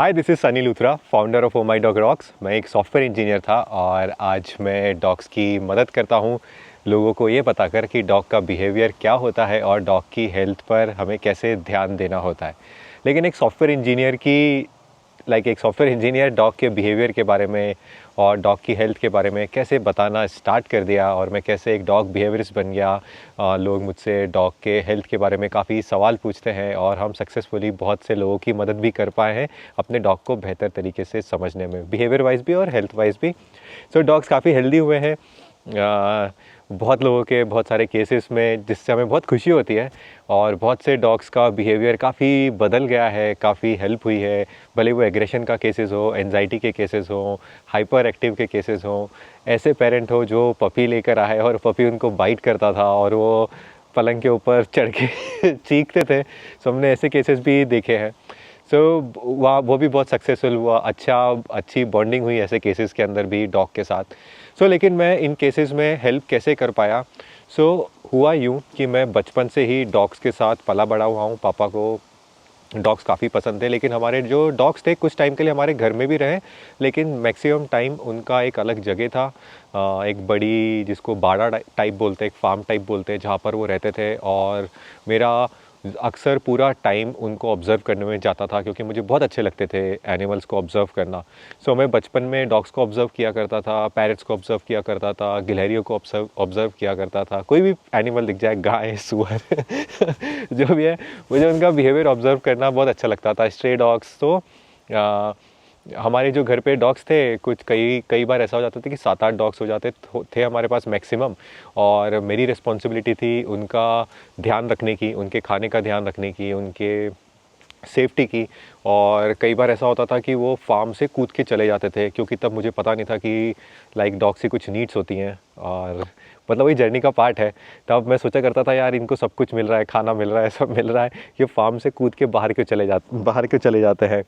Hi, this is Sunny Luthra, founder of Oh My Dog Rocks. मैं एक software engineer था और आज मैं डॉग्स की मदद करता हूँ लोगों को ये पता कर कि डॉग का बिहेवियर क्या होता है और डॉग की हेल्थ पर हमें कैसे ध्यान देना होता है। लेकिन एक सॉफ्टवेयर इंजीनियर की एक सॉफ्टवेयर इंजीनियर डॉग के बिहेवियर के बारे में और डॉग की हेल्थ के बारे में कैसे बताना स्टार्ट कर दिया और मैं कैसे एक डॉग बिहेवियरिस्ट बन गया। लोग मुझसे डॉग के हेल्थ के बारे में काफ़ी सवाल पूछते हैं और हम सक्सेसफुली बहुत से लोगों की मदद भी कर पाए हैं अपने डॉग को बेहतर तरीके से समझने में, बिहेवियर वाइज भी और हेल्थ वाइज भी। सो डॉग्स काफ़ी हेल्दी हुए हैं बहुत लोगों के बहुत सारे केसेस में, जिससे हमें बहुत खुशी होती है। और बहुत से डॉग्स का बिहेवियर काफ़ी बदल गया है, काफ़ी हेल्प हुई है, भले वो एग्रेशन का केसेस हो, एंजाइटी के केसेस हो, हाइपर एक्टिव के केसेस हो, ऐसे पेरेंट हो जो पपी लेकर आए और पपी उनको बाइट करता था और वो पलंग के ऊपर चढ़ के चीखते थे। सो हमने ऐसे केसेस भी देखे हैं। सो वहाँ वो भी बहुत सक्सेसफुल हुआ, अच्छी बॉन्डिंग हुई ऐसे केसेस के अंदर भी डॉग के साथ। लेकिन मैं इन केसेस में हेल्प कैसे कर पाया? हुआ यूँ कि मैं बचपन से ही डॉग्स के साथ पला बड़ा हुआ हूँ। पापा को डॉग्स काफ़ी पसंद थे, लेकिन हमारे जो डॉग्स थे कुछ टाइम के लिए हमारे घर में भी रहे, लेकिन मैक्सिमम टाइम उनका एक अलग जगह था। एक बड़ी, जिसको बाड़ा टाइप बोलते हैं, एक फार्म टाइप बोलते हैं, जहाँ पर वो रहते थे। और मेरा अक्सर पूरा टाइम उनको ऑब्ज़र्व करने में जाता था, क्योंकि मुझे बहुत अच्छे लगते थे एनिमल्स को ऑब्ज़र्व करना। मैं बचपन में डॉग्स को ऑब्ज़र्व किया करता था, पैरट्स को ऑब्ज़र्व किया करता था, गिलहरियों को ऑब्ज़र्व किया करता था। कोई भी एनिमल दिख जाए, गाय, सुअर जो भी है, मुझे उनका बिहेवियर ऑब्ज़र्व करना बहुत अच्छा लगता था। स्ट्रे डॉग्स तो हमारे जो घर पे डॉग्स थे, कुछ कई बार ऐसा हो जाता था कि 7-8 डॉग्स हो जाते थे हमारे पास मैक्सिमम। और मेरी रिस्पॉन्सिबिलिटी थी उनका ध्यान रखने की, उनके खाने का ध्यान रखने की, उनके सेफ्टी की। और कई बार ऐसा होता था कि वो फार्म से कूद के चले जाते थे, क्योंकि तब मुझे पता नहीं था कि डॉग्स की कुछ नीड्स होती हैं, और मतलब वही जर्नी का पार्ट है। तब मैं सोचा करता था, यार इनको सब कुछ मिल रहा है, खाना मिल रहा है, सब मिल रहा है, ये फार्म से कूद के बाहर क्यों चले जाते हैं।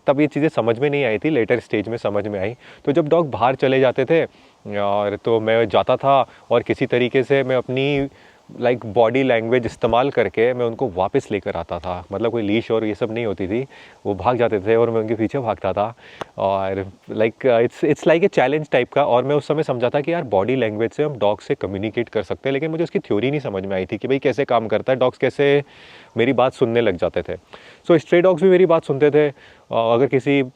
तब ये चीज़ें समझ में नहीं आई थी, लेटर स्टेज में समझ में आई। तो जब डॉग बाहर चले जाते थे और तो मैं जाता था और किसी तरीके से मैं अपनी बॉडी लैंग्वेज इस्तेमाल करके मैं उनको वापस लेकर आता था। मतलब कोई लीश और ये सब नहीं होती थी, वो भाग जाते थे और मैं उनके पीछे भागता था। और it's like a challenge type का। और मैं उस समय समझा था कि यार बॉडी लैंग्वेज से हम डॉग से कम्युनिकेट कर सकते हैं, लेकिन मुझे उसकी थ्योरी नहीं समझ में आई थी कि भाई कैसे काम करता है, डॉग्स कैसे मेरी बात सुनने लग जाते थे। स्ट्रे डॉग्स भी मेरी बात सुनते थे। अगर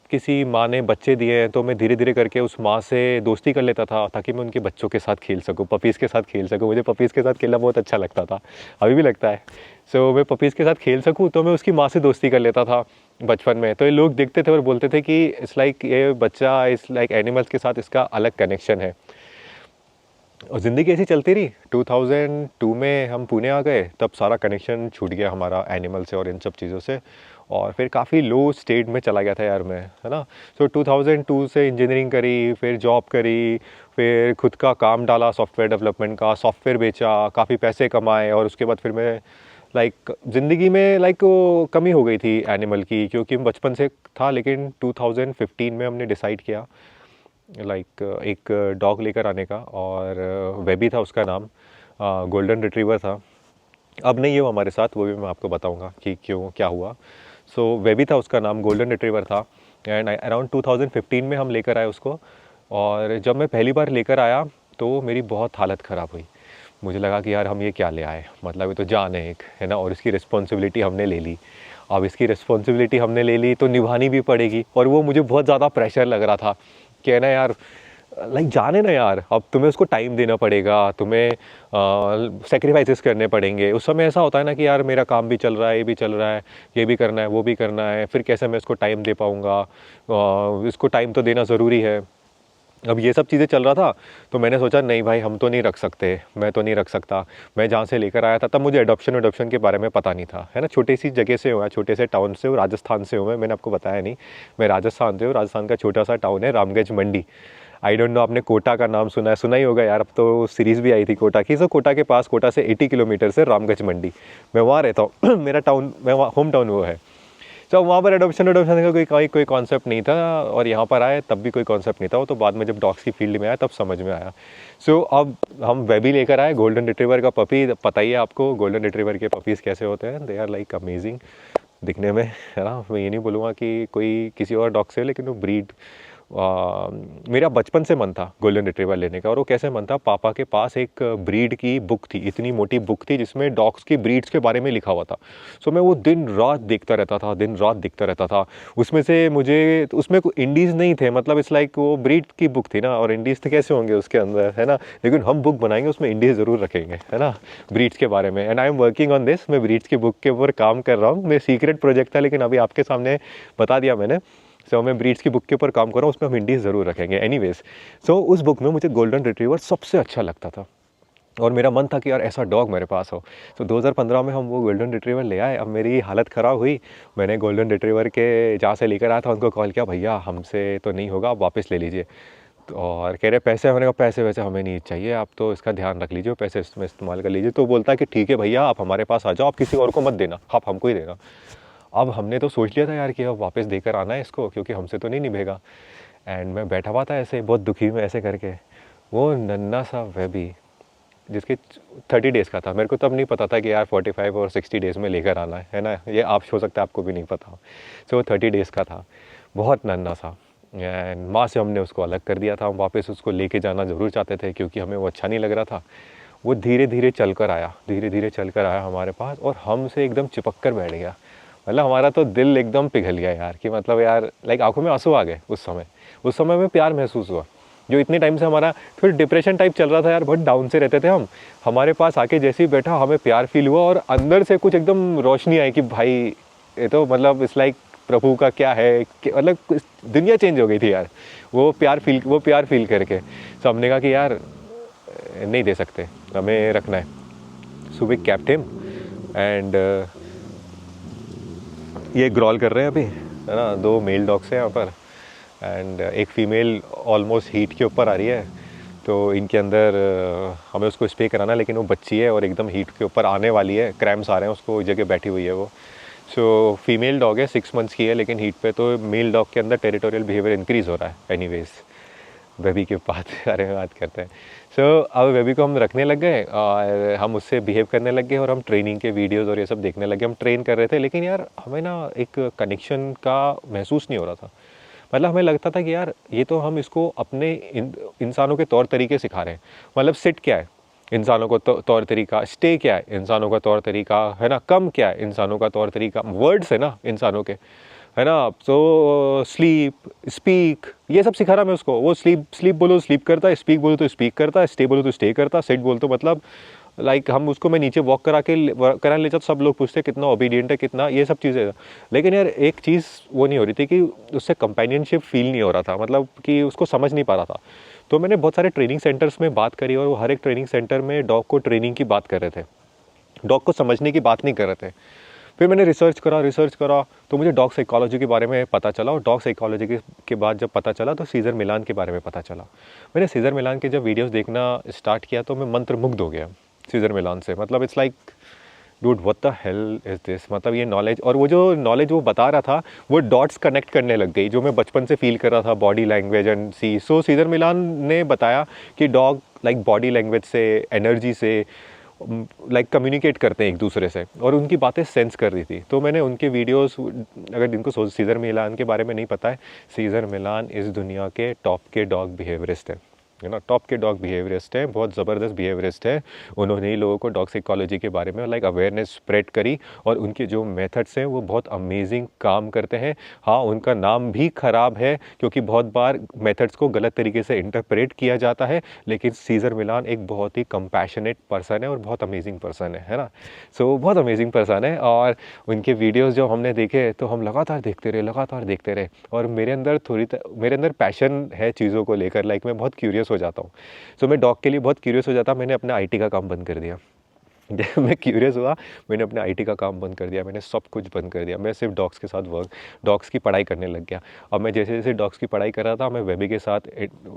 किसी माँ ने बच्चे दिए हैं तो मैं धीरे धीरे करके उस माँ से दोस्ती कर लेता था, ताकि मैं उनके बच्चों के साथ खेल सकूँ, पपीज़ के साथ खेल सकूँ। मुझे पपीज़ के साथ खेलना बहुत अच्छा लगता था, अभी भी लगता है। मैं पपीज़ के साथ खेल सकूँ तो मैं उसकी माँ से दोस्ती कर लेता था बचपन में। तो ये लोग देखते थे और बोलते थे कि ये बच्चा एनिमल्स के साथ इसका अलग कनेक्शन है। और ज़िंदगी ऐसी चलती रही। 2002 में हम पुणे आ गए, तब सारा कनेक्शन छूट गया हमारा एनिमल से और इन सब चीज़ों से। और फिर काफ़ी लो स्टेट में चला गया था यार मैं, है ना। 2002 से इंजीनियरिंग करी, फिर जॉब करी, फिर खुद का काम डाला सॉफ्टवेयर डेवलपमेंट का, सॉफ्टवेयर बेचा, काफ़ी पैसे कमाए। और उसके बाद फिर मैं ज़िंदगी में वो कमी हो गई थी एनिमल की, क्योंकि बचपन से था। लेकिन 2015 में हमने डिसाइड किया एक डॉग लेकर आने का, और वेबी था उसका नाम, गोल्डन रिट्रीवर था। अब नहीं है वो हमारे साथ, वो भी मैं आपको बताऊंगा कि क्यों, क्या हुआ। वेबी था उसका नाम, गोल्डन रिट्रीवर था। एंड अराउंड 2015 में हम लेकर आए उसको। और जब मैं पहली बार लेकर आया तो मेरी बहुत हालत ख़राब हुई। मुझे लगा कि यार हम ये क्या ले आए, मतलब ये तो जान है एक, है ना, और इसकी रिस्पॉन्सिबिलिटी हमने ले ली। अब इसकी रिस्पॉन्सिबिलिटी हमने ले ली तो निभानी भी पड़ेगी, और वो मुझे बहुत ज़्यादा प्रेशर लग रहा था कि है ना यार, जाने ना यार, अब तुम्हें उसको टाइम देना पड़ेगा, तुम्हें सेक्रीफाइसेस करने पड़ेंगे। उस समय ऐसा होता है ना कि यार मेरा काम भी चल रहा है, ये भी चल रहा है, ये भी करना है, वो भी करना है, फिर कैसे मैं इसको टाइम दे पाऊँगा, इसको टाइम तो देना ज़रूरी है। अब ये सब चीज़ें चल रहा था, तो मैंने सोचा नहीं भाई, हम तो नहीं रख सकते, मैं तो नहीं रख सकता। मैं जहाँ से लेकर आया था तब मुझे अडॉप्शन के बारे में पता नहीं था, है ना। छोटी सी जगह से हुआ, छोटे से टाउन से हूँ, राजस्थान से हूँ मैंने आपको बताया नहीं, मैं राजस्थान से हूँ। राजस्थान का छोटा सा टाउन है रामगंज मंडी। आई डोंट नो, आपने कोटा का नाम सुना ही होगा यार, अब तो सीरीज़ भी आई थी कोटा की। कोटा के पास, कोटा से 80 किलोमीटर से रामगंज मंडी, मैं वहाँ रहता हूँ मेरा टाउन, मैं वहाँ होम टाउन वो है। वहाँ पर एडॉप्शन का कोई कॉन्सेप्ट नहीं था, और यहाँ पर आए तब भी कोई कॉन्सेप्ट नहीं था। वो तो बाद में जब डॉग्स की फील्ड में आया तब समझ में आया। अब हम वेबी लेकर आए, गोल्डन रिट्रीवर का पपी। पता ही है आपको गोल्डन रिट्रीवर के पपीज़ कैसे होते हैं, दे आर लाइक अमेजिंग। दिखने में, है ना। मैं ये नहीं बोलूँगा कि कोई किसी और डॉग से, लेकिन वो ब्रीड मेरा बचपन से मन था गोल्डन रिट्रीवर लेने का। और वो कैसे मन था, पापा के पास एक ब्रीड की बुक थी, इतनी मोटी बुक थी जिसमें डॉग्स की ब्रीड्स के बारे में लिखा हुआ था। सो मैं वो दिन रात देखता रहता था, दिन रात देखता रहता था। उसमें से मुझे, उसमें इंडीज़ नहीं थे, मतलब इट्स लाइक वो ब्रीड की बुक थी ना, और इंडीज़ तो कैसे होंगे उसके अंदर, है ना। लेकिन हम बुक बनाएंगे उसमें इंडीज़ ज़रूर रखेंगे, है ना, ब्रीड्स के बारे में। And I am working on this, मैं ब्रीड्स की बुक के ऊपर काम कर रहा हूँ। मेरा सीक्रेट प्रोजेक्ट था, लेकिन अभी आपके सामने बता दिया मैंने। सो मैं ब्रीड्स की बुक के ऊपर काम कर रहा हूँ, उसमें हम इंडीज़ ज़रूर रखेंगे एनीवेज। सो उस बुक में मुझे गोल्डन रिट्रीवर सबसे अच्छा लगता था, और मेरा मन था कि यार ऐसा डॉग मेरे पास हो। तो 2015 में हम वो गोल्डन रिट्रीवर ले आए। अब मेरी हालत ख़राब हुई, मैंने गोल्डन रिट्रीवर के जहाँ से लेकर आया था उनको कॉल किया, भैया हमसे तो नहीं होगा, आप वापस ले लीजिए। तो और कह रहे पैसे, मैंने कहा पैसे वैसे हमें नहीं चाहिए, आप तो इसका ध्यान रख लीजिए, पैसे इसमें इस्तेमाल कर लीजिए। तो बोलता है कि ठीक है भैया, आप हमारे पास आ जाओ, आप किसी और को मत देना, आप हमको ही देना। अब हमने तो सोच लिया था यार कि अब वापस देकर आना है इसको, क्योंकि हमसे तो नहीं निभेगा। एंड मैं बैठा हुआ था ऐसे बहुत दुखी में ऐसे करके, वो नन्ना सा वेबी जिसके 30 डेज़ का था। मेरे को तब नहीं पता था कि यार 45 और 60 डेज़ में लेकर आना है ना, ये आप हो सकता है आपको भी नहीं पता हो। सो वो 30 डेज़ का था, बहुत नन्ना सा। एंड माँ से हमने उसको अलग कर दिया था। हम वापस उसको लेके जाना ज़रूर चाहते थे, क्योंकि हमें वो अच्छा नहीं लग रहा था। वो धीरे धीरे चल कर आया, धीरे धीरे चल कर आया हमारे पास, और हमसे एकदम चिपक कर बैठ गया। मतलब हमारा तो दिल एकदम पिघल गया यार, कि मतलब यार लाइक आंखों में आंसू आ गए उस समय में प्यार महसूस हुआ, जो इतने टाइम से हमारा फिर डिप्रेशन टाइप चल रहा था यार, बहुत डाउन से रहते थे हम। हमारे पास आके जैसे ही बैठा, हमें प्यार फील हुआ, और अंदर से कुछ एकदम रोशनी आई कि भाई ये तो मतलब इट्स लाइक प्रभु का क्या है, मतलब दुनिया चेंज हो गई थी यार, वो प्यार फील करके। तो हमने कहा कि यार नहीं दे सकते, हमें रखना है। So we kept him, and ये ग्रॉल कर रहे हैं अभी, है ना। 2 मेल डॉग्स हैं यहाँ पर, एंड एक फ़ीमेल ऑलमोस्ट हीट के ऊपर आ रही है। तो इनके अंदर हमें उसको स्प्रे कराना, लेकिन वो बच्ची है और एकदम हीट के ऊपर आने वाली है, क्रैम्प्स आ रहे हैं उसको, जगह बैठी हुई है वो। सो फीमेल डॉग है, 6 मंथ्स की है, लेकिन हीट पे। तो मेल डॉग के अंदर टेरिटोरियल बिहेवियर इंक्रीज़ हो रहा है। एनीवेज बेबी के बारे में बात करते हैं। सो अब बेबी को हम रखने लग गए, और हम उससे बिहेव करने लग गए, और हम ट्रेनिंग के वीडियोस और ये सब देखने लगे। हम ट्रेन कर रहे थे, लेकिन यार हमें ना एक कनेक्शन का महसूस नहीं हो रहा था। मतलब हमें लगता था कि यार ये तो हम इसको अपने इंसानों के तौर तरीके सिखा रहे हैं। मतलब सिट क्या है, इंसानों को तौर तरीका, स्टे क्या है, इंसानों का तौर तरीका, है ना, कम क्या है, इंसानों का तौर तरीका, वर्ड्स है ना इंसानों के, है ना। तो स्लीप, स्पीक, ये सब सिखा रहा मैं उसको। वो स्लीप बोलो तो स्लीप करता है, स्पीक बोलो तो स्पीक करता है, स्टे बोलो तो स्टे करता है, सिट बोलो तो मतलब लाइक हम उसको, मैं नीचे वॉक कराने ले जाता, सब लोग पूछते कितना ओबीडियंट है, कितना, ये सब चीज़ें। लेकिन यार एक चीज़ वो नहीं हो रही थी कि उससे कंपेनियनशिप फील नहीं हो रहा था, मतलब कि उसको समझ नहीं पा रहा था। तो मैंने बहुत सारे ट्रेनिंग सेंटर्स में बात करी, और वो हर एक ट्रेनिंग सेंटर में डॉग को ट्रेनिंग की बात कर रहे थे, डॉग को समझने की बात नहीं कर रहे थे। फिर मैंने रिसर्च करा, तो मुझे डॉग साइकोलॉजी के बारे में पता चला, और डॉग साइकोलॉजी के बाद जब पता चला तो सीज़र मिलान के बारे में पता चला। मैंने सीज़र मिलान के जब वीडियोस देखना स्टार्ट किया, तो मैं मंत्रमुग्ध हो गया सीज़र मिलान से। मतलब it's like dude what the hell is this, मतलब ये नॉलेज, और वो जो नॉलेज वो बता रहा था, वो डॉट्स कनेक्ट करने लग गई, जो मैं बचपन से फील कर रहा था, body language and see. So Cesar Millan ने बताया कि डॉग लाइक बॉडी लैंग्वेज से, एनर्जी से लाइक कम्युनिकेट करते हैं एक दूसरे से, और उनकी बातें सेंस कर रही थी। तो मैंने उनके वीडियोस, अगर जिनको सीज़र मिलान के बारे में नहीं पता है, सीज़र मिलान इस दुनिया के टॉप के डॉग बिहेवियरिस्ट है ना, टॉप के डॉग बिहेवियरिस्ट हैं, बहुत ज़बरदस्त बिहेवियरिस्ट है। उन्होंने ही लोगों को डॉग साइकोलॉजी के बारे में लाइक अवेयरनेस स्प्रेड करी, और उनके जो मेथड्स हैं वो बहुत अमेजिंग काम करते हैं। हाँ, उनका नाम भी ख़राब है, क्योंकि बहुत बार मेथड्स को गलत तरीके से इंटरप्रेट किया जाता है, लेकिन सीज़र मिलान एक बहुत ही कंपैशनेट पर्सन है, और बहुत अमेजिंग पर्सन है ना। सो बहुत अमेजिंग पर्सन है, और उनके वीडियोज़ जो हमने देखे, तो हम लगातार देखते रहे, और मेरे अंदर पैशन है चीज़ों को लेकर, लाइक मैं बहुत क्यूरियस हो जाता हूँ। सो मैं डॉग के लिए बहुत क्यूरियस हो जाता। मैंने अपना आईटी का काम बंद कर दिया। जब मैं क्यूरियस हुआ, मैंने अपने आईटी का काम बंद कर दिया, मैंने सब कुछ बंद कर दिया। मैं सिर्फ डॉग्स के साथ डॉग्स की पढ़ाई करने लग गया। अब मैं जैसे जैसे डॉग्स की पढ़ाई कर रहा था, मैं वेबी के साथ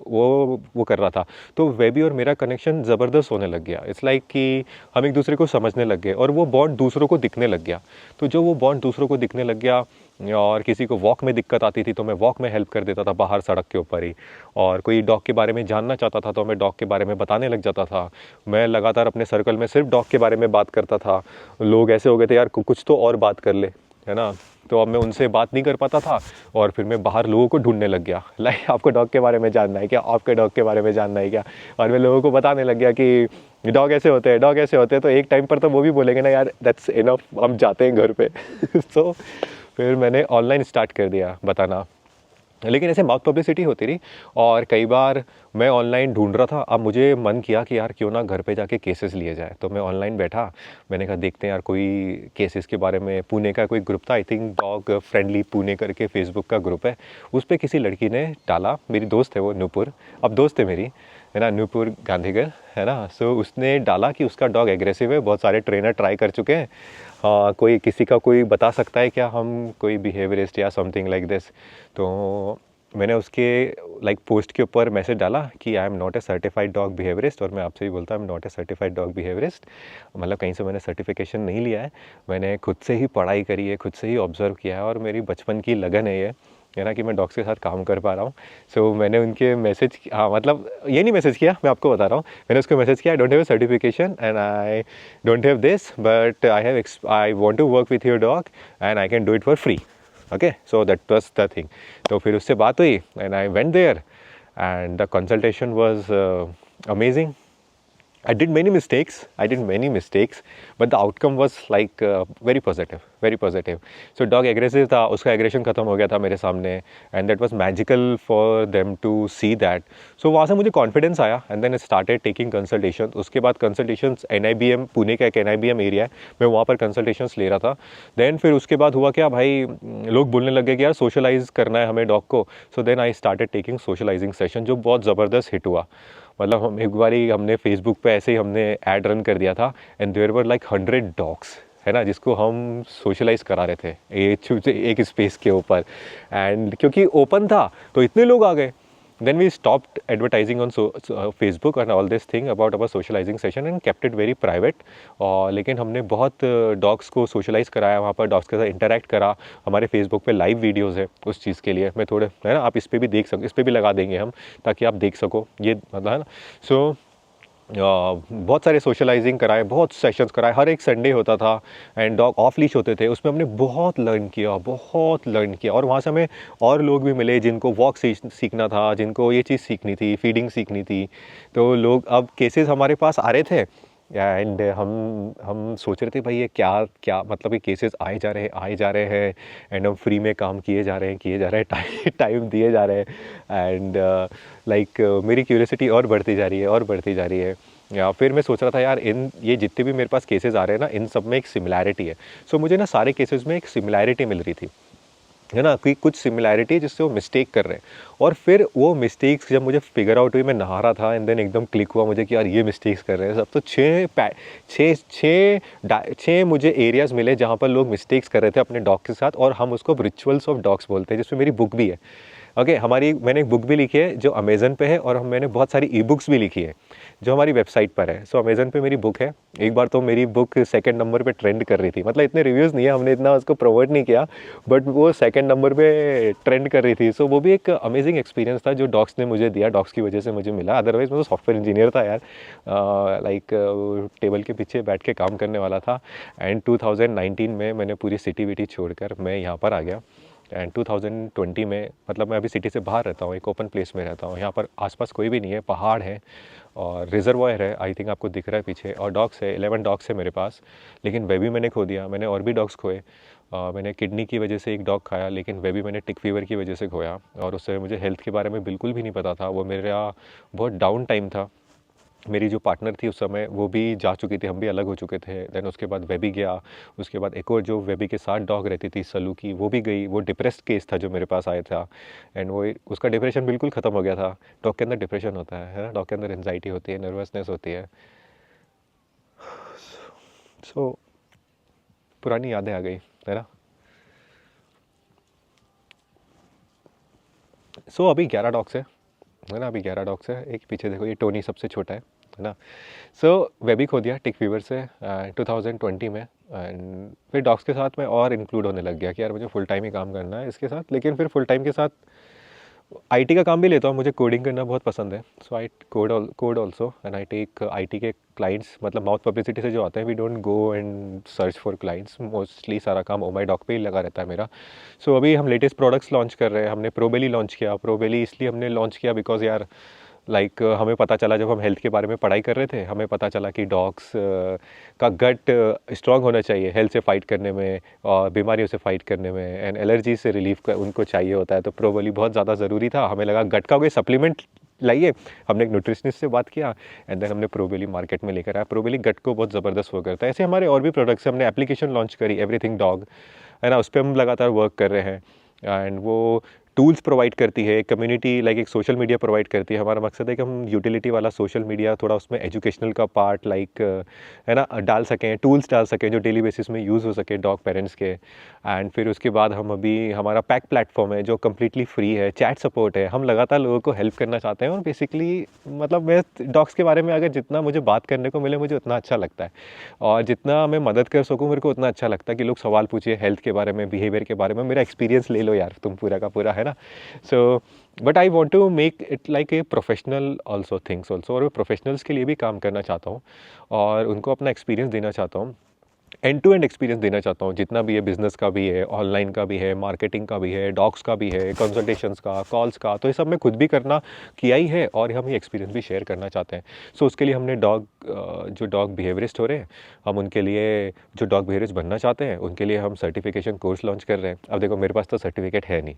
वो कर रहा था, तो वेबी और मेरा कनेक्शन ज़बरदस्त होने लग गया। इट्स लाइक कि हम एक दूसरे को समझने लग गए, और वो बॉन्ड दूसरों को दिखने लग गया। तो जो वो बॉन्ड दूसरों को दिखने लग गया, और किसी को वॉक में दिक्कत आती थी, तो मैं वॉक में हेल्प कर देता था बाहर सड़क के ऊपर ही, और कोई डॉग के बारे में जानना चाहता था, तो मैं डॉग के बारे में बताने लग जाता था। मैं लगातार अपने सर्कल में सिर्फ डॉग के बारे में बात करता था। लोग ऐसे हो गए थे यार, कुछ तो और बात कर ले, है ना। तो अब मैं उनसे बात नहीं कर पाता था और फिर मैं बाहर लोगों को ढूंढने लग गया, लाइक आपको डॉग के बारे में जानना है क्या, आपके डॉग के बारे में जानना है क्या। और मैं लोगों को बताने लग गया कि डॉग ऐसे होते हैं, डॉग ऐसे होते हैं। तो एक टाइम पर तो वो भी बोलेंगे ना यार दैट्स इनफ, हम जाते हैं घर पे। तो फिर मैंने ऑनलाइन स्टार्ट कर दिया बताना, लेकिन ऐसे माउथ पब्लिसिटी होती रही। और कई बार मैं ऑनलाइन ढूंढ रहा था, अब मुझे मन किया कि यार क्यों ना घर पे जाके केसेस लिए जाए। तो मैं ऑनलाइन बैठा, मैंने कहा देखते हैं यार कोई केसेस के बारे में। पुणे का कोई ग्रुप था, I think dog friendly Pune करके फेसबुक का ग्रुप है, उस पर किसी लड़की ने डाला, मेरी दोस्त है वो नूपुर, अब दोस्त है मेरी, है ना, नूपुर गांधीगर, है ना। सो उसने डाला कि उसका डॉग एग्रेसिव है, बहुत सारे ट्रेनर ट्राई कर चुके हैं, हाँ कोई किसी का कोई बता सकता है क्या, हम कोई बिहेवियरिस्ट या समथिंग लाइक दिस। तो मैंने उसके लाइक पोस्ट के ऊपर मैसेज डाला कि I am not a certified dog behaviourist, और मैं आपसे भी बोलता हूँ I am not a certified dog behaviourist. मतलब कहीं से मैंने सर्टिफिकेशन नहीं लिया है, मैंने खुद से ही पढ़ाई करी है, खुद से ही ऑब्जर्व किया है, और मेरी बचपन की लगन है ये, है ना, कि मैं डॉग्स के साथ काम कर पा रहा हूँ। सो मैंने उनके मैसेज, हाँ मतलब ये नहीं मैसेज किया, मैं आपको बता रहा हूँ, मैंने उसको मैसेज किया I don't have a certification and I don't have this but I want to work with your dog and I can do it for free. Okay, so that was the thing. तो फिर उससे बात हुई and I went there and the consultation was amazing. I did many mistakes, but the outcome was like very positive, very positive. So dog aggressive था, उसका aggression खत्म हो गया था मेरे सामने, and that was magical for them to see that. So वहाँ से मुझे confidence आया, and then I started taking consultations. उसके बाद consultations NIBM, पुणे का एक NIBM एरिया है, मैं वहाँ पर consultations ले रहा था. Then फिर उसके बाद हुआ क्या भाई, लोग बोलने लगे कि यार socialize करना है हमें डॉग को. So then I started taking socializing session, जो बहुत ज़बरदस्त हिट हुआ. मतलब हम एक बारी हमने फेसबुक पे ऐसे ही हमने ऐड रन कर दिया था and there were like 100 dogs, है ना, जिसको हम सोशलाइज करा रहे थे एक स्पेस के ऊपर। एंड क्योंकि ओपन था तो इतने लोग आ गए, then we stopped advertising on Facebook and all this thing about our socializing session and kept it very private. और लेकिन हमने बहुत डॉग्स को सोशलाइज कराया, वहाँ पर डॉग्स के साथ इंटरेक्ट करा। हमारे फेसबुक पे लाइव वीडियोस है उस चीज़ के लिए, मैं थोड़े, है ना, आप इस पर भी देख सको, इस पर भी लगा देंगे हम ताकि आप देख सको ये, मतलब है ना। सो बहुत सारे सोशलाइजिंग कराए, बहुत सेशंस कराए, हर एक संडे होता था एंड डॉग ऑफ लीश होते थे, उसमें हमने बहुत लर्न किया। और वहाँ से हमें और लोग भी मिले जिनको वॉक सीखना था, जिनको ये चीज़ सीखनी थी, फीडिंग सीखनी थी। तो लोग, अब केसेस हमारे पास आ रहे थे एंड हम सोच रहे थे भाई ये क्या क्या मतलब ये केसेस आए जा रहे हैं एंड हम फ्री में काम किए जा रहे हैं, टाइम दिए जा रहे हैं एंड लाइक मेरी क्यूरियोसिटी और बढ़ती जा रही है। या फिर मैं सोच रहा था यार ये जितने भी मेरे पास केसेस आ रहे हैं ना, इन सब में एक सिमिलैरिटी है। सो मुझे ना सारे केसेस में एक सिमिलैरिटी मिल रही थी, है ना, कि कुछ सिमिलैरिटी जिससे वो मिस्टेक कर रहे हैं। और फिर वो मिस्टेक्स जब मुझे फिगर आउट हुई, मैं नहा रहा था एंड देन एकदम क्लिक हुआ मुझे कि यार ये मिस्टेक्स कर रहे हैं सब। तो छः मुझे एरियाज़ मिले जहाँ पर लोग मिस्टेक्स कर रहे थे अपने डॉग के साथ, और हम उसको रिचुअल्स ऑफ डॉग्स बोलते हैं, जिसमें मेरी बुक भी है। ओके, मैंने एक बुक भी लिखी है जो अमेज़न पे है, और मैंने बहुत सारी ई बुक्स भी लिखी है जो हमारी वेबसाइट पर है। सो अमेज़न पे मेरी बुक है। एक बार तो मेरी बुक सेकंड नंबर पे ट्रेंड कर रही थी, मतलब इतने रिव्यूज़ नहीं है, हमने इतना उसको प्रमोट नहीं किया, बट वो सेकंड नंबर पे ट्रेंड कर रही थी। सो वो भी एक अमेजिंग एक्सपीरियंस था जो डॉग्स ने मुझे दिया, डॉग्स की वजह से मुझे मिला। अदरवाइज़ मैं तो सॉफ्टवेयर इंजीनियर था यार, लाइक टेबल के पीछे बैठ के काम करने वाला था। एंड 2019 में मैंने पूरी सिटी विटी छोड़कर मैं यहाँ पर आ गया। एंड 2020 में, मतलब मैं अभी सिटी से बाहर रहता हूँ, एक ओपन प्लेस में रहता हूँ। यहाँ पर आसपास कोई भी नहीं है, पहाड़ है और रिजर्वायर है, आई थिंक आपको दिख रहा है पीछे, और डॉग्स है, 11 डॉग्स है मेरे पास। लेकिन वे भी मैंने खो दिया, मैंने और भी डॉग्स खोए। मैंने किडनी की वजह से एक डॉग खाया, लेकिन वे भी मैंने टिक फीवर की वजह से खोया, और उससे मुझे हेल्थ के बारे में बिल्कुल भी नहीं पता था। वो मेरा बहुत डाउन टाइम था। मेरी जो पार्टनर थी उस समय वो भी जा चुकी थी, हम भी अलग हो चुके थे। देन उसके बाद वेबी गया, उसके बाद एक और जो वेबी के साथ डॉग रहती थी सलू की, वो भी गई। वो डिप्रेस्ड केस था जो मेरे पास आया था, एंड वो उसका डिप्रेशन बिल्कुल ख़त्म हो गया था। डॉग के अंदर डिप्रेशन होता है ना, डॉग के अंदर एनजाइटी होती है, नर्वसनेस होती है। सो पुरानी यादें आ गई, है ना। सो अभी 11 डॉग्स है ना, अभी 11 डॉग्स है। एक पीछे देखो, ये टोनी सबसे छोटा है ना। सो वेबी खो दिया टिक फीवर से 2020 में। एंड फिर डॉग्स के साथ मैं और इंक्लूड होने लग गया कि यार मुझे फुल टाइम ही काम करना है इसके साथ। लेकिन फिर फुल टाइम के साथ आईटी का काम भी लेता हूँ, मुझे कोडिंग करना बहुत पसंद है, so I code also and I take IT के क्लाइंट्स, मतलब माउथ पब्लिसिटी से जो आते हैं, we don't go and search for clients, mostly सारा काम ओ माई डॉक पे ही लगा रहता है मेरा। सो अभी हम लेटेस्ट प्रोडक्ट्स लॉन्च कर रहे हैं, हमने प्रोबेली लॉन्च किया। प्रोबेली इसलिए हमने लॉन्च किया बिकॉज यार हमें पता चला, जब हम हेल्थ के बारे में पढ़ाई कर रहे थे, हमें पता चला कि डॉग्स का गट स्ट्रांग होना चाहिए हेल्थ से फाइट करने में और बीमारियों से फाइट करने में, एंड एलर्जी से रिलीफ उनको चाहिए होता है। तो प्रोबेली बहुत ज़्यादा ज़रूरी था, हमें लगा गट का कोई सप्लीमेंट लाइए। हमने एक न्यूट्रिशनिस्ट से बात किया एंड देन हमने प्रोबेली मार्केट में लेकर आया। प्रोबेली गट को बहुत ज़बरदस्त वो करता है। ऐसे हमारे और भी प्रोडक्ट्स, हमने एप्लीकेशन लॉन्च करी एवरीथिंग डॉग, है ना, उस पर हम लगातार वर्क कर रहे हैं एंड वो टूल्स प्रोवाइड करती है, एक कम्युनिटी एक सोशल मीडिया प्रोवाइड करती है। हमारा मकसद है कि हम यूटिलिटी वाला सोशल मीडिया, थोड़ा उसमें एजुकेशनल का पार्ट है ना डाल सकें, टूल्स डाल सकें जो डेली बेसिस में यूज़ हो सके डॉग पेरेंट्स के। एंड फिर उसके बाद हम अभी, हमारा पैक प्लेटफॉर्म है जो कम्प्लीटली फ्री है, चैट सपोर्ट है। हम लगातार लोगों को हेल्प करना चाहते हैं और बेसिकली मतलब मैं डॉग्स के बारे में अगर जितना मुझे बात करने को मिले, मुझे उतना अच्छा लगता है, और जितना मैं मदद कर सकूँ मेरे को उतना अच्छा लगता है कि लोग सवाल पूछिए हेल्थ के बारे में, बिहेवियर के बारे में। मेरा एक्सपीरियंस ले लो यार तुम पूरा का पूरा, है ना। So but I want to make it like a professional also things also, और मैं प्रोफेशनल्स के लिए भी काम करना चाहता हूँ और उनको अपना एक्सपीरियंस देना चाहता हूँ, एंड टू एंड एक्सपीरियंस देना चाहता हूँ, जितना भी है, बिजनेस का भी है, ऑनलाइन का भी है, मार्केटिंग का भी है, डॉग्स का भी है, कंसल्टेशंस का, कॉल्स का, तो ये सब मैं खुद भी करना किया ही है और हम ये एक्सपीरियंस भी शेयर करना चाहते हैं। सो उसके लिए हमने जो डॉग बिहेवियरिस्ट हो रहे हैं, हम उनके लिए, जो डॉग बिहेवियरिस्ट बनना चाहते हैं उनके लिए हम सर्टिफिकेशन कोर्स लॉन्च कर रहे हैं। अब देखो मेरे पास तो सर्टिफिकेट है नहीं,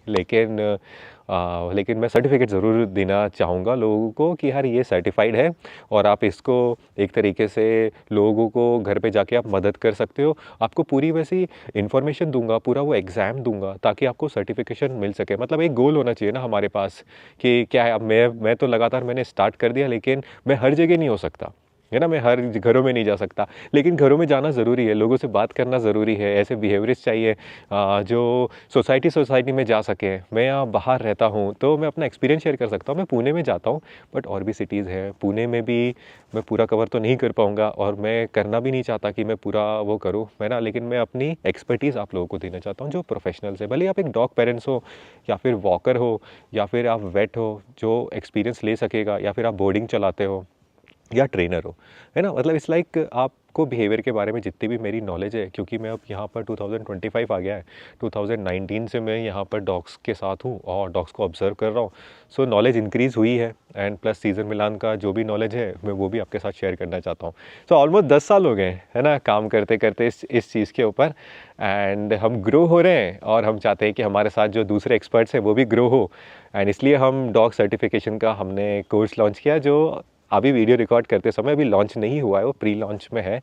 लेकिन मैं सर्टिफिकेट ज़रूर देना चाहूँगा लोगों को कि यार ये सर्टिफाइड है और आप इसको एक तरीके से लोगों को घर पे जाके आप मदद कर सकते हो। आपको पूरी वैसी इन्फॉर्मेशन दूंगा, पूरा वो एग्ज़ाम दूंगा ताकि आपको सर्टिफिकेशन मिल सके। मतलब एक गोल होना चाहिए ना हमारे पास कि क्या है, अब मैं तो लगातार मैंने स्टार्ट कर दिया, लेकिन मैं हर जगह नहीं हो सकता, है ना, मैं हर घरों में नहीं जा सकता, लेकिन घरों में जाना ज़रूरी है, लोगों से बात करना ज़रूरी है। ऐसे बिहेवियरिस्ट चाहिए जो सोसाइटी में जा सके। मैं यहाँ बाहर रहता हूँ तो मैं अपना एक्सपीरियंस शेयर कर सकता हूँ, मैं पुणे में जाता हूँ, बट और भी सिटीज़ हैं, पुणे में भी मैं पूरा कवर तो नहीं कर पाऊँगा और मैं करना भी नहीं चाहता कि मैं पूरा वो करूँ, है ना, लेकिन मैं अपनी एक्सपर्टीज़ आप लोगों को देना चाहता हूँ जो प्रोफेशनल्स है। भले आप एक डॉग पेरेंट्स हो या फिर वॉकर हो या फिर आप वेट हो जो एक्सपीरियंस ले सकेगा, या फिर आप बोर्डिंग चलाते हो या ट्रेनर हो, है ना। मतलब इट्स लाइक आपको बिहेवियर के बारे में जितनी भी मेरी नॉलेज है, क्योंकि मैं अब यहाँ पर 2025 आ गया है, 2019 से मैं यहाँ पर डॉग्स के साथ हूँ और डॉग्स को ऑब्जर्व कर रहा हूँ। सो नॉलेज इंक्रीज़ हुई है एंड प्लस सीज़र मिलान का जो भी नॉलेज है मैं वो भी आपके साथ शेयर करना चाहता हूँ। सो ऑलमोस्ट 10 साल हो गए, है ना, काम करते करते इस चीज़ के ऊपर, एंड हम ग्रो हो रहे हैं और हम चाहते हैं कि हमारे साथ जो दूसरे एक्सपर्ट्स हैं वो भी ग्रो हो, एंड इसलिए हम डॉग सर्टिफिकेशन का हमने कोर्स लॉन्च किया, जो अभी वीडियो रिकॉर्ड करते समय अभी लॉन्च नहीं हुआ है, वो प्री लॉन्च में है।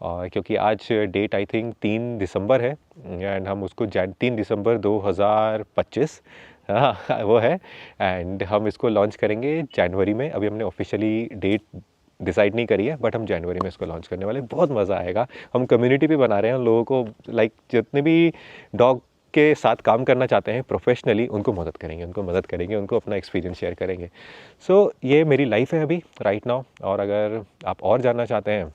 क्योंकि आज डेट आई थिंक 3 दिसंबर है एंड हम उसको 3 दिसंबर 2025 हाँ वो है, एंड हम इसको लॉन्च करेंगे जनवरी में। अभी हमने ऑफिशियली डेट डिसाइड नहीं करी है, बट हम जनवरी में इसको लॉन्च करने वाले। बहुत मज़ा आएगा। हम कम्युनिटी भी बना रहे हैं, लोगों को जितने भी डॉग के साथ काम करना चाहते हैं प्रोफेशनली, उनको मदद करेंगे, उनको अपना एक्सपीरियंस शेयर करेंगे। सो ये मेरी लाइफ है अभी राइट नाउ, और अगर आप और जानना चाहते हैं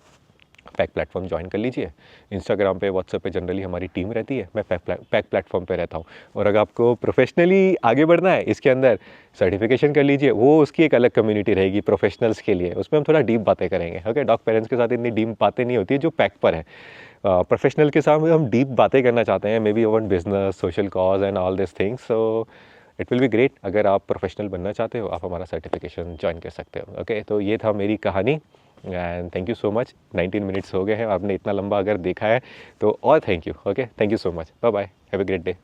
पैक प्लेटफॉर्म ज्वाइन कर लीजिए। इंस्टाग्राम पे, व्हाट्सएप पे जनरली हमारी टीम रहती है, मैं पैक प्लेटफॉर्म पे रहता हूँ। और अगर आपको प्रोफेशनली आगे बढ़ना है इसके अंदर, सर्टिफिकेशन कर लीजिए, वो उसकी एक अलग कम्युनिटी रहेगी प्रोफेशनल्स के लिए, उसमें हम थोड़ा डीप बातें करेंगे। ओके, डॉग पेरेंट्स के साथ इतनी डीप बातें नहीं होती है जो पैक पर है। प्रोफेशनल के साथ हम डीप बातें करना चाहते हैं, may be oven business, social cause and all this things. So it will be great. अगर आप प्रोफेशनल बनना चाहते हो, आप हमारा सर्टिफिकेशन ज्वाइन कर सकते हो। ओके, तो ये था मेरी कहानी and thank you so much. 19 minutes हो गए हैं, आपने इतना लंबा अगर देखा है तो और thank you. Okay, thank you so much, bye bye, have a great day.